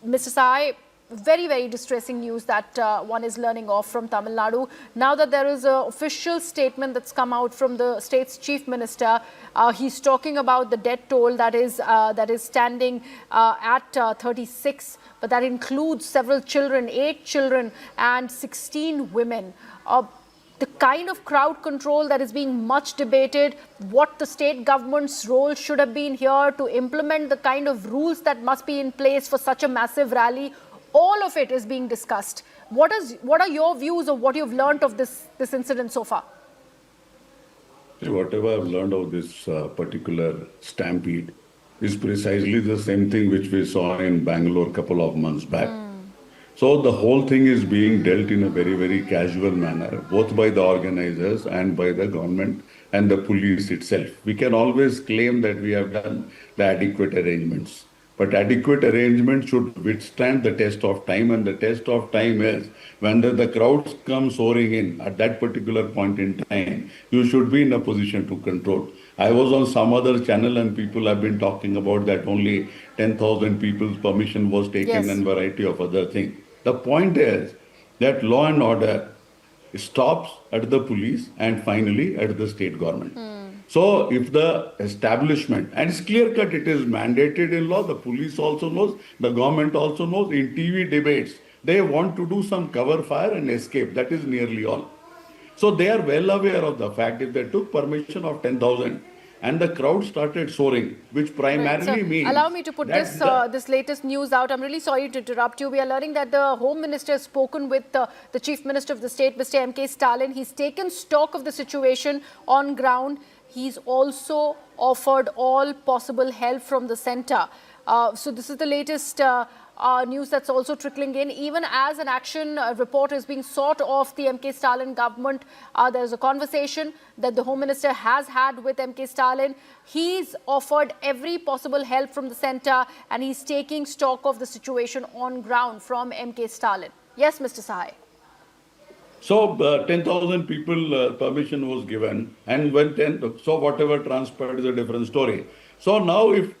Mr. Sai, very, very distressing news that one is learning of from Tamil Nadu. Now that there is an official statement that's come out from the state's chief minister, he's talking about the death toll that is standing at 36, but that includes several children, 8 children and 16 women. The kind of crowd control that is being much debated, what the state government's role should have been here to implement the kind of rules that must be in place for such a massive rally, all of it is being discussed. What are your views of what you've learned of this incident so far? Whatever I've learned of this particular stampede is precisely the same thing which we saw in Bangalore a couple of months back. So the whole thing is being dealt in a very, very casual manner, both by the organizers and by the government and the police itself. We can always claim that we have done the adequate arrangements. But adequate arrangements should withstand the test of time, and the test of time is when the crowds come soaring in at that particular point in time, you should be in a position to control. I was on some other channel and people have been talking about that only 10,000 people's permission was taken and variety of other things. The point is that law and order stops at the police and finally at the state government. So if the establishment, and it's clear cut, it is mandated in law, the police also knows, the government also knows, in TV debates, they want to do some cover fire and escape. That is nearly all. So they are well aware of the fact if they took permission of 10,000 and the crowd started soaring, which primarily means... Allow me to put this latest news out. I'm really sorry to interrupt you. We are learning that the Home Minister has spoken with the Chief Minister of the state, Mr. M.K. Stalin. He's taken stock of the situation on ground. He's also offered all possible help from the centre. So this is the latest news that's also trickling in. Even as an action report is being sought of the M.K. Stalin government, there's a conversation that the Home Minister has had with M.K. Stalin. He's offered every possible help from the centre and he's taking stock of the situation on ground from M.K. Stalin. Yes, Mr. Sahai. So 10,000 people permission was given, and so whatever transpired is a different story. So now if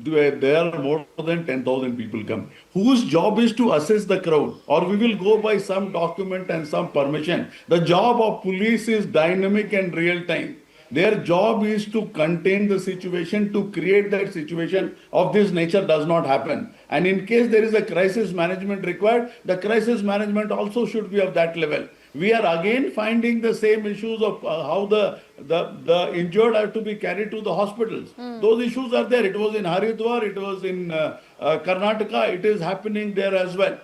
there are more than 10,000 people come, whose job is to assess the crowd? Or we will go by some document and some permission. The job of police is dynamic and real time. Their job is to contain the situation, to create that situation of this nature does not happen. And in case there is a crisis management required, the crisis management also should be of that level. We are again finding the same issues of how the injured have to be carried to the hospitals. Those issues are there. It was in Haridwar, it was in Karnataka, it is happening there as well.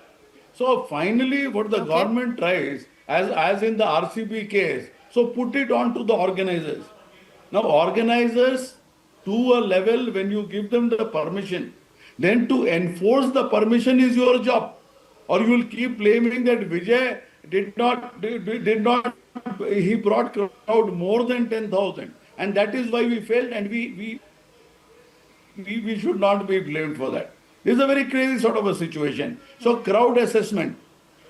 So finally what the government tries, as in the RCB case, so put it on to the organizers. Now organizers to a level when you give them the permission, then to enforce the permission is your job. Or you will keep blaming that Vijay did not, he brought crowd more than 10,000. And that is why we failed, and we should not be blamed for that. This is a very crazy sort of a situation. So crowd assessment,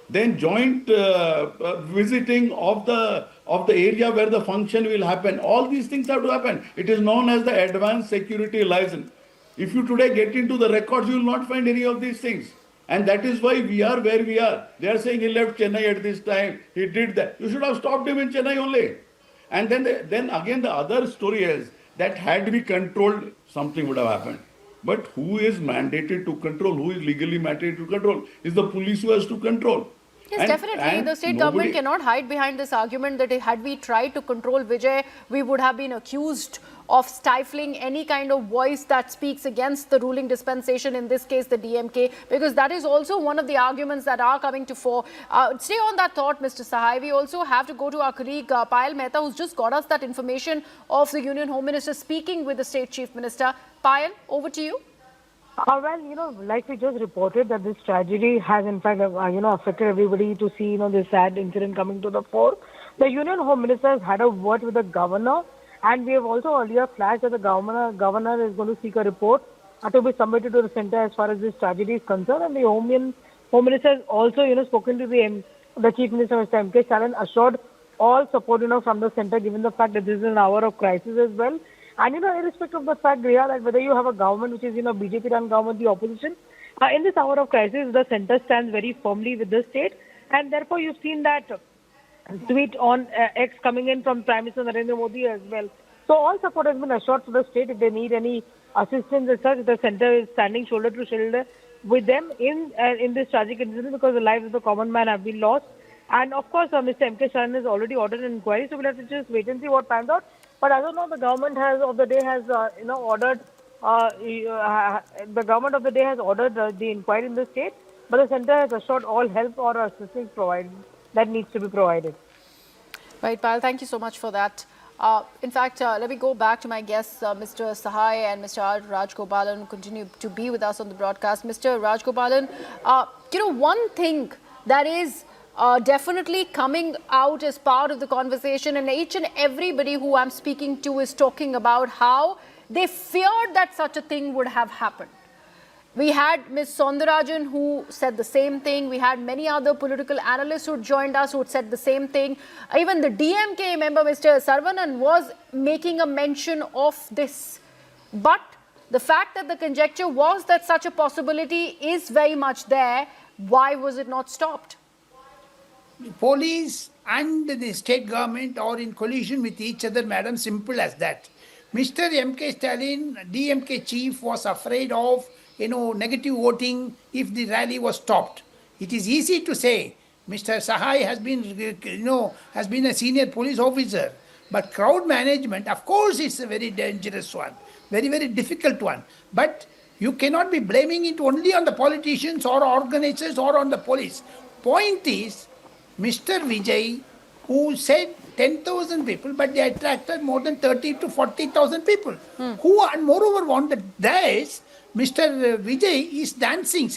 then joint visiting of the area where the function will happen. All these things have to happen. It is known as the advanced security license. If you today get into the records, you will not find any of these things. And that is why we are where we are. They are saying he left Chennai at this time, he did that. You should have stopped him in Chennai only. And then again the other story is that had we controlled, something would have happened. But who is mandated to control? Who is legally mandated to control? Is the police who has to control. Yes, definitely. The state government cannot hide behind this argument that had we tried to control Vijay, we would have been accused of stifling any kind of voice that speaks against the ruling dispensation, in this case the DMK, because that is also one of the arguments that are coming to fore. Stay on that thought, Mr. Sahai. We also have to go to our colleague Payal Mehta, who's just got us that information of the Union Home Minister speaking with the State Chief Minister. Payal, over to you. Well, like we just reported that this tragedy has in fact, affected everybody to see, this sad incident coming to the fore. The Union Home Minister has had a word with the governor, and we have also earlier flashed that the governor is going to seek a report to be submitted to the centre as far as this tragedy is concerned. And the Home Minister has also, spoken to the Chief Minister, Mr. M.K. Stalin, assured all support, from the centre, given the fact that this is an hour of crisis as well. And, irrespective of the fact, Riya, that whether you have a government which is, BJP-run government, the opposition, In this hour of crisis, the center stands very firmly with the state, and therefore you've seen that tweet on X coming in from Prime Minister Narendra Modi as well. So all support has been assured to the state if they need any assistance as such. The center is standing shoulder to shoulder with them in this tragic incident because the lives of the common man have been lost. And of course, Mr. M.K. Stalin has already ordered an inquiry, so we'll have to just wait and see what pans out. But I don't know, the government has of the day has ordered the government of the day has ordered the inquiry in the state, but the center has assured all help or assistance provided that needs to be provided. Right, Payal, thank you so much for that. In fact, let me go back to my guests, Mr. Sahai and Mr. R. Rajgopalan, who continue to be with us on the broadcast. Mr. Rajgopalan, one thing that is definitely coming out as part of the conversation, and each and everybody who I'm speaking to is talking about how they feared that such a thing would have happened. We had Ms. Soundarajan who said the same thing. We had many other political analysts who joined us who said the same thing. Even the DMK member, Mr. Saravanan, was making a mention of this. But the fact that the conjecture was that such a possibility is very much there, why was it not stopped? The police and the state government are in collision with each other, madam, simple as that. Mr. M.K. Stalin, DMK chief, was afraid of negative voting if the rally was stopped. It is easy to say. Mr. Sahai has been a senior police officer, but crowd management, of course, is a very dangerous one, very, very difficult one. But you cannot be blaming it only on the politicians or organizers or on the police. Point is, Mr. Vijay, who said 10,000 people, but they attracted more than 30 to 40,000 people. Who, and moreover, on the days, Mr. Vijay is dancing,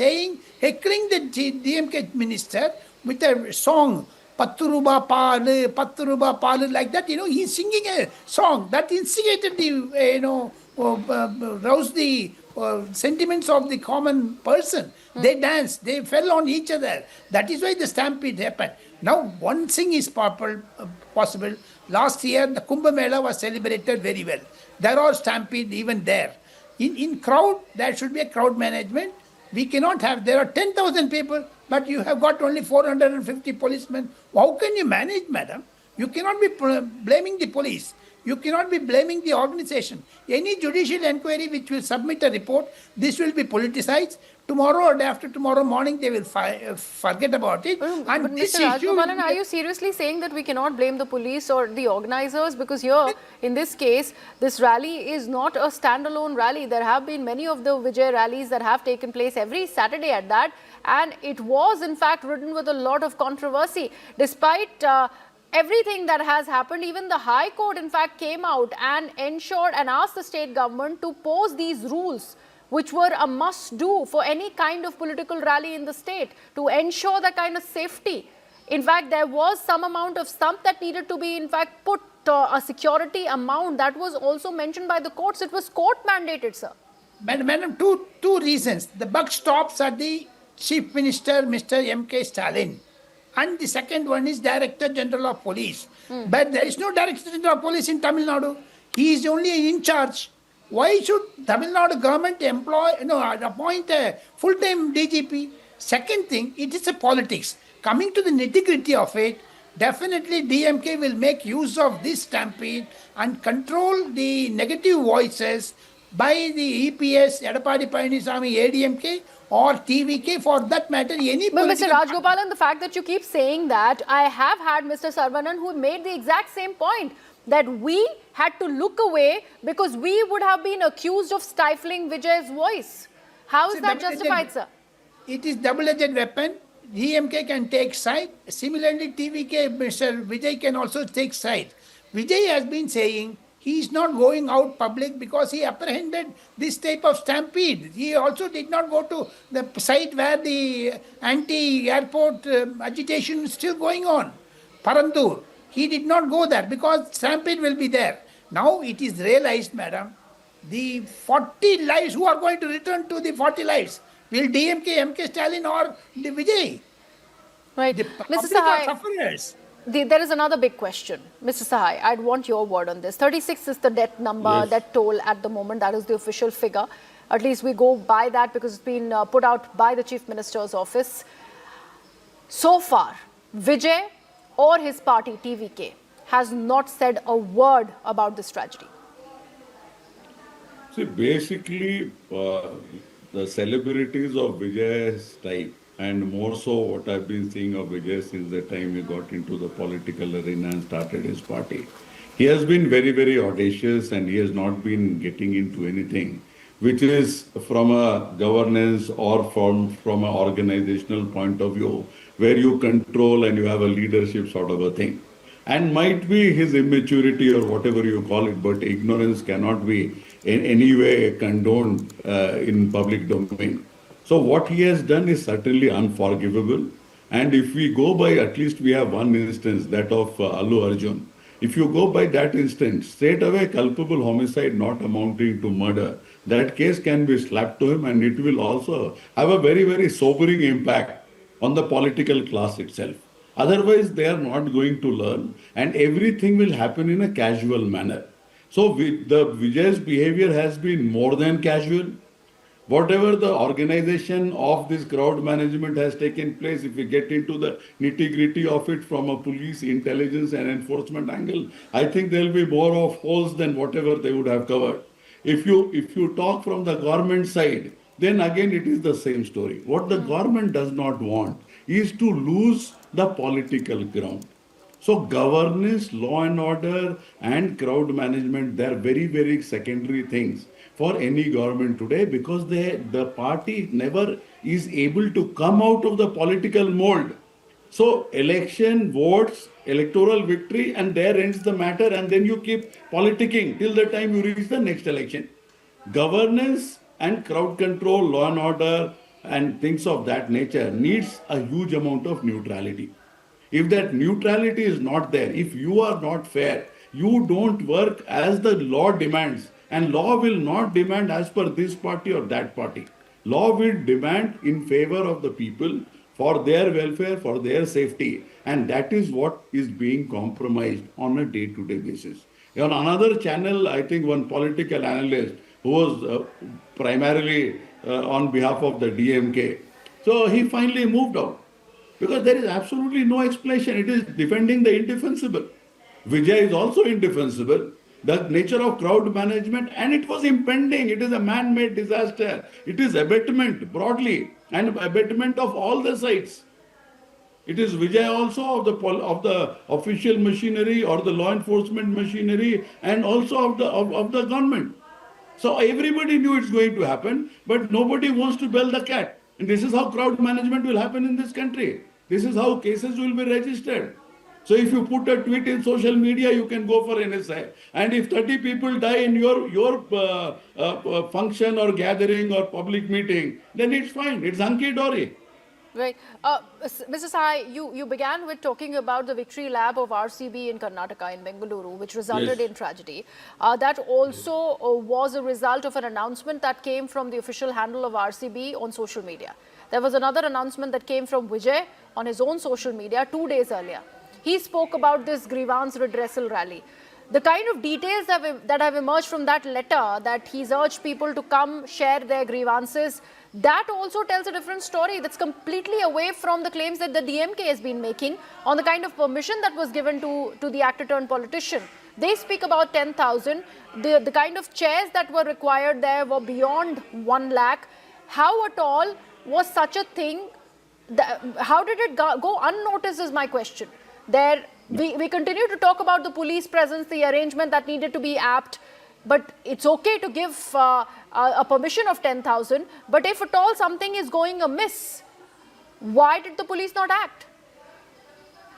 heckling the DMK minister with a song, Patturuba Palu, like that. He's singing a song that instigated roused the sentiments of the common person. They danced, they fell on each other. That is why the stampede happened. Now, one thing is possible. Last year, the Kumbh Mela was celebrated very well. There are stampede even there. In crowd, there should be a crowd management. We cannot have, there are 10,000 people, but you have got only 450 policemen. How can you manage, madam? You cannot be blaming the police. You cannot be blaming the organization. Any judicial inquiry which will submit a report, this will be politicized. Tomorrow or day after tomorrow morning, they will forget about it. But Mr. Rajgopalan, are you seriously saying that we cannot blame the police or the organizers? Because here, in this case, this rally is not a standalone rally. There have been many of the Vijay rallies that have taken place every Saturday at that. And it was, in fact, ridden with a lot of controversy. Despite everything that has happened, even the High Court, in fact, came out and ensured and asked the state government to pose these rules, which were a must-do for any kind of political rally in the state, to ensure that kind of safety. In fact, there was some amount of stump that needed to be, in fact, put a security amount that was also mentioned by the courts. It was court-mandated, sir. Madam, two reasons. The buck stops at the Chief Minister, Mr. M.K. Stalin. And the second one is Director General of Police. But there is no Director General of Police in Tamil Nadu. He is only in charge. Why should Tamil Nadu government appoint a full-time DGP? Second thing, it is a politics. Coming to the nitty-gritty of it, definitely DMK will make use of this stampede and control the negative voices by the EPS, Edapadi Palaniswamy, ADMK, or TVK, for that matter, any But Mr. Rajgopalan, the fact that you keep saying that, I have had Mr. Saravanan who made the exact same point, that we had to look away because we would have been accused of stifling Vijay's voice. How is that justified, sir? It is double-edged weapon. DMK can take side. Similarly, TVK, Mr. Vijay can also take side. Vijay has been saying he is not going out public because he apprehended this type of stampede. He also did not go to the site where the anti-airport agitation is still going on. Parandur. He did not go there because stampede will be there. Now it is realized, madam, the 40 lives, who are going to return to the 40 lives? Will DMK, MK Stalin or the Vijay? Right. The Mr. public are Sahai, sufferers. there is another big question. Mr. Sahai, I'd want your word on this. 36 is the death number, Yes. that toll at the moment. That is the official figure. At least we go by that because it's been put out by the Chief Minister's office. So far, Vijay or his party TVK has not said a word about this tragedy. See, basically, the celebrities of Vijay's type, and more so what I've been seeing of Vijay since the time he got into the political arena and started his party, he has been very, very audacious and he has not been getting into anything which is from a governance or from an organizational point of view where you control and you have a leadership sort of a thing. And might be his immaturity or whatever you call it, but ignorance cannot be in any way condoned in public domain. So what he has done is certainly unforgivable. And if we go by, at least we have one instance, that of Allu Arjun. If you go by that instance, straight away culpable homicide not amounting to murder, that case can be slapped to him and it will also have a very, very sobering impact on the political class itself. Otherwise, they are not going to learn and everything will happen in a casual manner. So the Vijay's behavior has been more than casual. Whatever the organization of this crowd management has taken place, if we get into the nitty-gritty of it from a police, intelligence and enforcement angle, I think there will be more of holes than whatever they would have covered. If you talk from the government side, then again it is the same story. What the government does not want is to lose the political ground. So governance, law and order and crowd management, they are very, very secondary things for any government today because the party never is able to come out of the political mold. So election, votes, electoral victory, and there ends the matter, and then you keep politicking till the time you reach the next election. Governance and crowd control, law and order, and things of that nature needs a huge amount of neutrality. If that neutrality is not there, if you are not fair, you don't work as the law demands, and law will not demand as per this party or that party. Law will demand in favor of the people for their welfare, for their safety, and that is what is being compromised on a day-to-day basis. On another channel, I think one political analyst who was primarily on behalf of the DMK, so he finally moved out. Because there is absolutely no explanation. It is defending the indefensible. Vijay is also indefensible. The nature of crowd management, and it was impending. It is a man-made disaster. It is abatement broadly, and abatement of all the sides. It is Vijay also of the official machinery or the law enforcement machinery, and also of the government. So everybody knew it's going to happen, but nobody wants to bell the cat. And this is how crowd management will happen in this country. This is how cases will be registered. So if you put a tweet in social media, you can go for NSI. And if 30 people die in your function or gathering or public meeting, then it's fine. It's hunky dory. Right. Mr. Sai, you began with talking about the victory lap of RCB in Karnataka, in Bengaluru, which resulted in tragedy. That also was a result of an announcement that came from the official handle of RCB on social media. There was another announcement that came from Vijay on his own social media 2 days earlier. He spoke about this grievance redressal rally. The kind of details that have emerged from that letter, that he's urged people to come share their grievances, that also tells a different story that's completely away from the claims that the DMK has been making on the kind of permission that was given to the actor-turned-politician. They speak about 10,000. The kind of chairs that were required there were beyond 1 lakh. How at all was such a thing? How did it go unnoticed is my question. We continue to talk about the police presence, the arrangement that needed to be apt, but it's okay to give a permission of 10,000. But if at all something is going amiss, why did the police not act?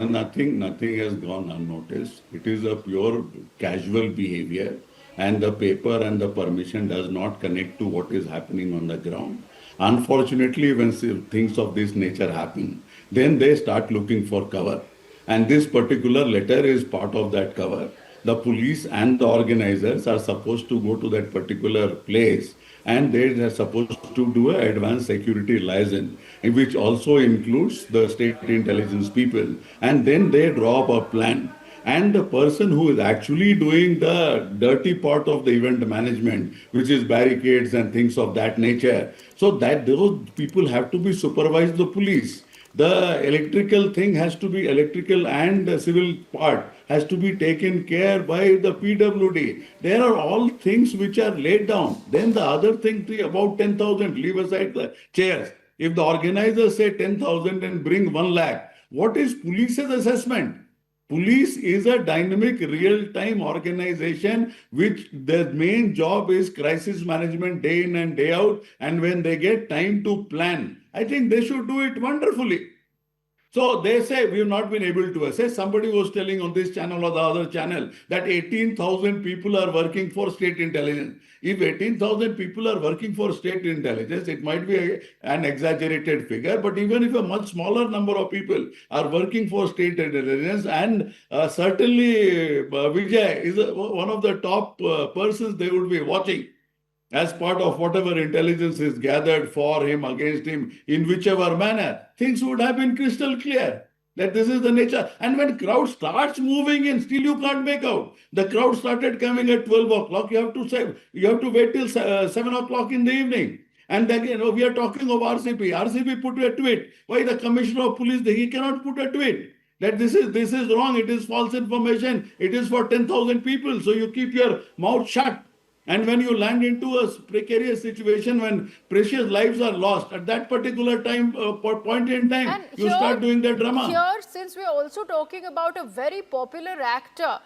Nothing has gone unnoticed. It is a pure casual behavior, and the paper and the permission does not connect to what is happening on the ground. Unfortunately, when things of this nature happen, then they start looking for cover. And this particular letter is part of that cover. The police and the organizers are supposed to go to that particular place, and they are supposed to do an advanced security liaison, which also includes the state intelligence people. And then they draw up a plan. And the person who is actually doing the dirty part of the event management, which is barricades and things of that nature, so that those people have to be supervised the police. The electrical thing has to be electrical, and the civil part has to be taken care by the PWD. There are all things which are laid down. Then the other thing about 10,000, leave aside the chairs. If the organizers say 10,000 and bring 1 lakh, what is police's assessment? Police is a dynamic real-time organization which the main job is crisis management day in and day out, and when they get time to plan, I think they should do it wonderfully. So they say we have not been able to assess. Somebody was telling on this channel or the other channel that 18,000 people are working for state intelligence. If 18,000 people are working for state intelligence, it might be an exaggerated figure, but even if a much smaller number of people are working for state intelligence, and certainly Vijay is one of the top persons they would be watching as part of whatever intelligence is gathered for him, against him, in whichever manner, things would have been crystal clear that this is the nature. And when crowd starts moving in, still you can't make out. The crowd started coming at 12 o'clock. You have to wait till 7 o'clock in the evening. And again, we are talking of RCP. RCP put a tweet. Why the commissioner of police, he cannot put a tweet that this is wrong, it is false information, it is for 10,000 people. So you keep your mouth shut. And when you land into a precarious situation, when precious lives are lost, at that particular time, point in time, And you start doing the drama. Here, since we're also talking about a very popular actor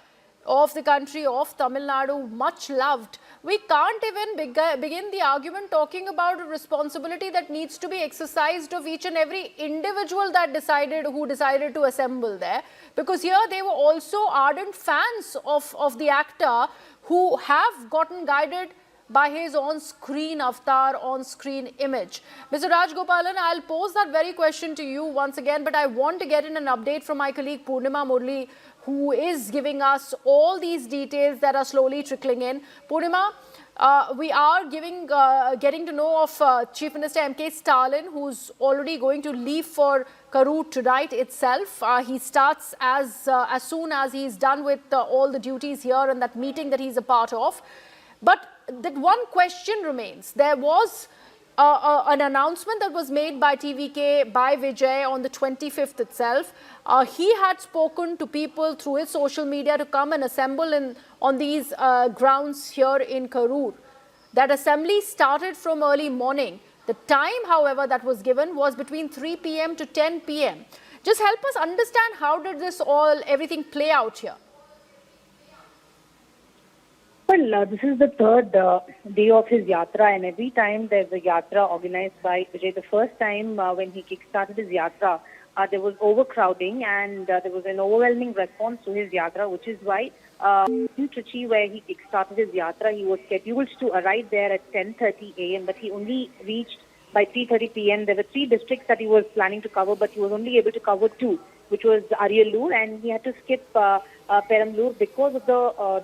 of the country, of Tamil Nadu, much loved, we can't even begin the argument talking about a responsibility that needs to be exercised of each and every individual who decided to assemble there. Because here they were also ardent fans of the actor, who have gotten guided by his on-screen avatar, on-screen image. Mr. Rajgopalan, I'll pose that very question to you once again, but I want to get in an update from my colleague Purnima Murli, who is giving us all these details that are slowly trickling in. Purnima, we are getting to know of Chief Minister M.K. Stalin, who's already going to leave for Karur tonight itself. He starts as soon as he's done with all the duties here and that meeting that he's a part of. But that one question remains. There was an announcement that was made by TVK, by Vijay on the 25th itself. He had spoken to people through his social media to come and assemble on these grounds here in Karur. That assembly started from early morning. The time, however, that was given was between 3 p.m. to 10 p.m. Just help us understand, how did everything play out here? Well, this is the third day of his yatra, and every time there's a yatra organized by Vijay. The first time when he kick-started his yatra, there was overcrowding, and there was an overwhelming response to his yatra, which is why in Trichy, where he kick-started his yatra, he was scheduled to arrive there at 10:30 a.m., but he only reached by 3:30 p.m. There were 3 districts that he was planning to cover, but he was only able to cover 2, which was Ariyallur, and he had to skip Perambalur because of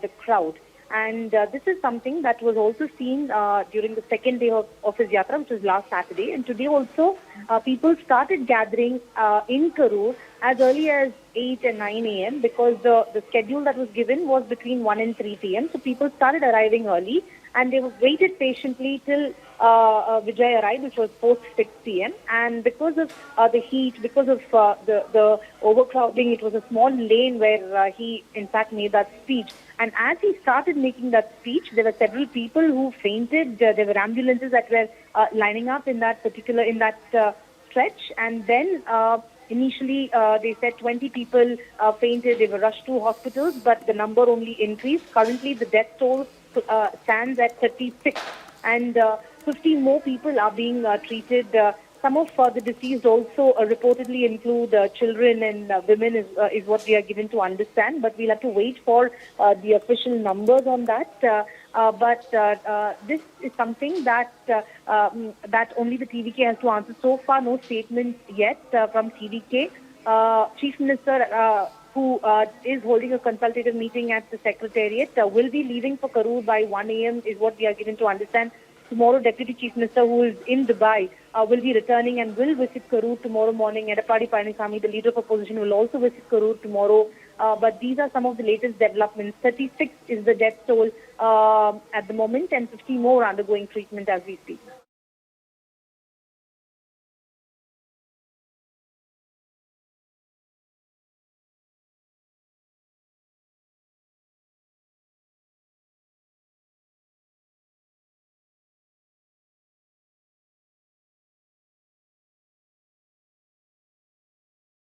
the crowd. And this is something that was also seen during the second day of his yatra, which was last Saturday. And today also, people started gathering in Karur as early as 8 and 9 a.m. because the schedule that was given was between 1 and 3 p.m. So people started arriving early, and they waited patiently till Vijay arrived, which was post 6 p.m. And because of the heat, because of the overcrowding, it was a small lane where he, in fact, made that speech. And as he started making that speech, there were several people who fainted. There were ambulances that were lining up in that stretch. And then initially they said 20 people fainted. They were rushed to hospitals, but the number only increased. Currently, the death toll stands at 36, and 15 more people are being treated. Some of the deceased also reportedly include children and women, is what we are given to understand. But we'll have to wait for the official numbers on that. But this is something that only the TVK has to answer. So far, no statement yet from TVK. Chief Minister, who is holding a consultative meeting at the Secretariat, will be leaving for Karur by 1 a.m. is what we are given to understand. Tomorrow, Deputy Chief Minister, who is in Dubai, will be returning and will visit Karur tomorrow morning. Edappadi Palaniswamy, the leader of opposition, will also visit Karur tomorrow. But these are some of the latest developments. 36 is the death toll at the moment, and 50 more undergoing treatment as we speak.